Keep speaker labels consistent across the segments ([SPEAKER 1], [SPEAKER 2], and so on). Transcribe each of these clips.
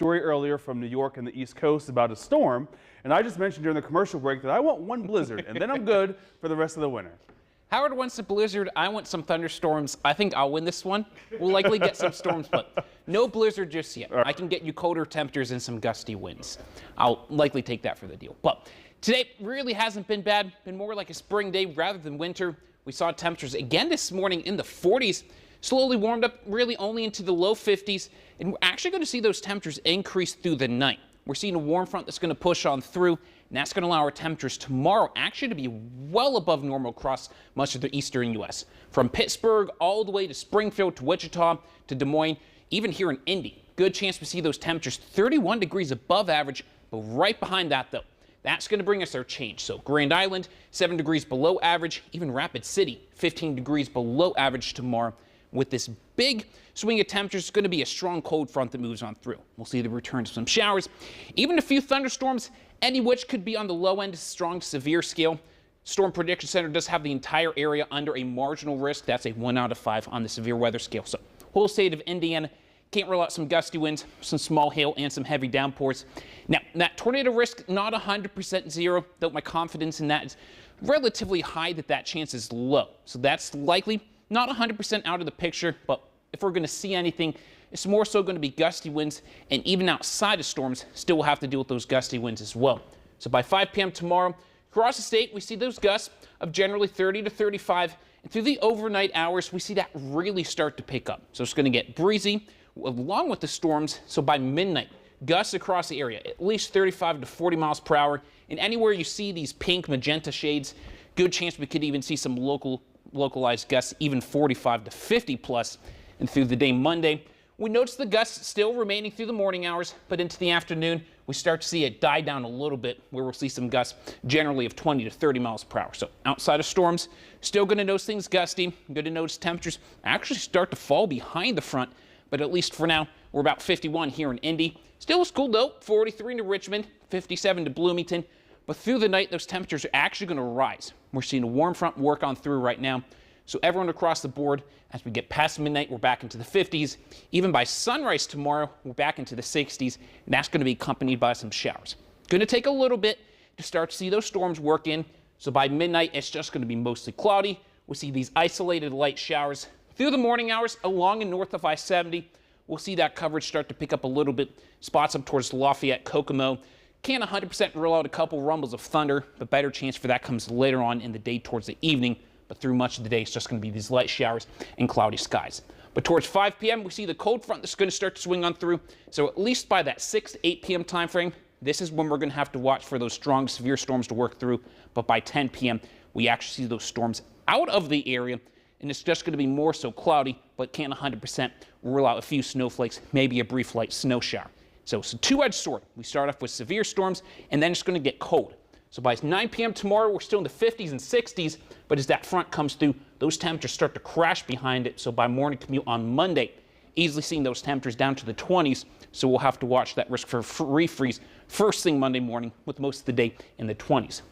[SPEAKER 1] story earlier from New York and the East Coast about a storm, and I just mentioned during the commercial break that I want one blizzard, and then I'm good for the rest of the winter.
[SPEAKER 2] Howard wants a blizzard. I want some thunderstorms. I think I'll win this one. We'll likely get some storms, but no blizzard just yet. I can get you colder temperatures and some gusty winds. I'll likely take that for the deal. But today really hasn't been bad. Been more like a spring day rather than winter. We saw temperatures again this morning in the 40s. Slowly warmed up really only into the low 50s. And we're actually going to see those temperatures increase through the night. We're seeing a warm front that's going to push on through, and that's going to allow our temperatures tomorrow actually to be well above normal across much of the eastern U.S. From Pittsburgh all the way to Springfield to Wichita to Des Moines, even here in Indy. Good chance to see those temperatures 31 degrees above average, but right behind that, though, that's going to bring us our change. So Grand Island, 7 degrees below average, even Rapid City, 15 degrees below average tomorrow. With this big swing of temperatures, it's going to be a strong cold front that moves on through. We'll see the return to some showers, even a few thunderstorms, any which could be on the low end, strong to severe scale. Storm Prediction Center does have the entire area under a marginal risk. That's a 1 out of 5 on the severe weather scale. So whole state of Indiana can't rule out some gusty winds, some small hail, and some heavy downpours. Now, that tornado risk, not 100% zero, though my confidence in that is relatively high that chance is low. So that's likely not 100% out of the picture, but if we're going to see anything, it's more so going to be gusty winds, and even outside of storms, still will have to deal with those gusty winds as well. So by 5 p.m. tomorrow, across the state, we see those gusts of generally 30 to 35, and through the overnight hours, we see that really start to pick up. So it's going to get breezy along with the storms, so by midnight, gusts across the area, at least 35 to 40 miles per hour, and anywhere you see these pink magenta shades, good chance we could even see some localized gusts, even 45 to 50 plus. And through the day Monday, we notice the gusts still remaining through the morning hours, but into the afternoon, we start to see it die down a little bit, where we'll see some gusts generally of 20 to 30 miles per hour. So outside of storms, still going to notice things gusty. Going to notice temperatures actually start to fall behind the front, but at least for now, we're about 51 here in Indy. Still is cool though, 43 to Richmond, 57 to Bloomington. But through the night, those temperatures are actually going to rise. We're seeing a warm front work on through right now. So everyone across the board, as we get past midnight, we're back into the 50s. Even by sunrise tomorrow, we're back into the 60s, and that's going to be accompanied by some showers. Going to take a little bit to start to see those storms work in. So by midnight, it's just going to be mostly cloudy. We'll see these isolated light showers. Through the morning hours, along and north of I-70, we'll see that coverage start to pick up a little bit. Spots up towards Lafayette, Kokomo. Can't 100% rule out a couple rumbles of thunder, but better chance for that comes later on in the day towards the evening. But through much of the day, it's just going to be these light showers and cloudy skies. But towards 5 p.m., we see the cold front that's going to start to swing on through. So at least by that 6 to 8 p.m. time frame, this is when we're going to have to watch for those strong, severe storms to work through. But by 10 p.m., we actually see those storms out of the area, and it's just going to be more so cloudy, but can't 100% rule out a few snowflakes, maybe a brief light snow shower. So it's a two-edged sword. We start off with severe storms, and then it's going to get cold. So by 9 p.m. tomorrow, we're still in the 50s and 60s, but as that front comes through, those temperatures start to crash behind it. So by morning commute on Monday, easily seeing those temperatures down to the 20s, so we'll have to watch that risk for refreeze first thing Monday morning, with most of the day in the 20s.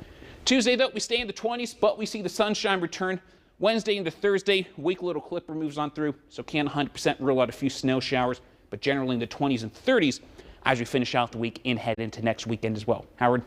[SPEAKER 2] Tuesday, though, we stay in the 20s, but we see the sunshine return. Wednesday into Thursday, weak little clipper moves on through, so can't 100% rule out a few snow showers, but generally in the 20s and 30s as we finish out the week and head into next weekend as well. Howard?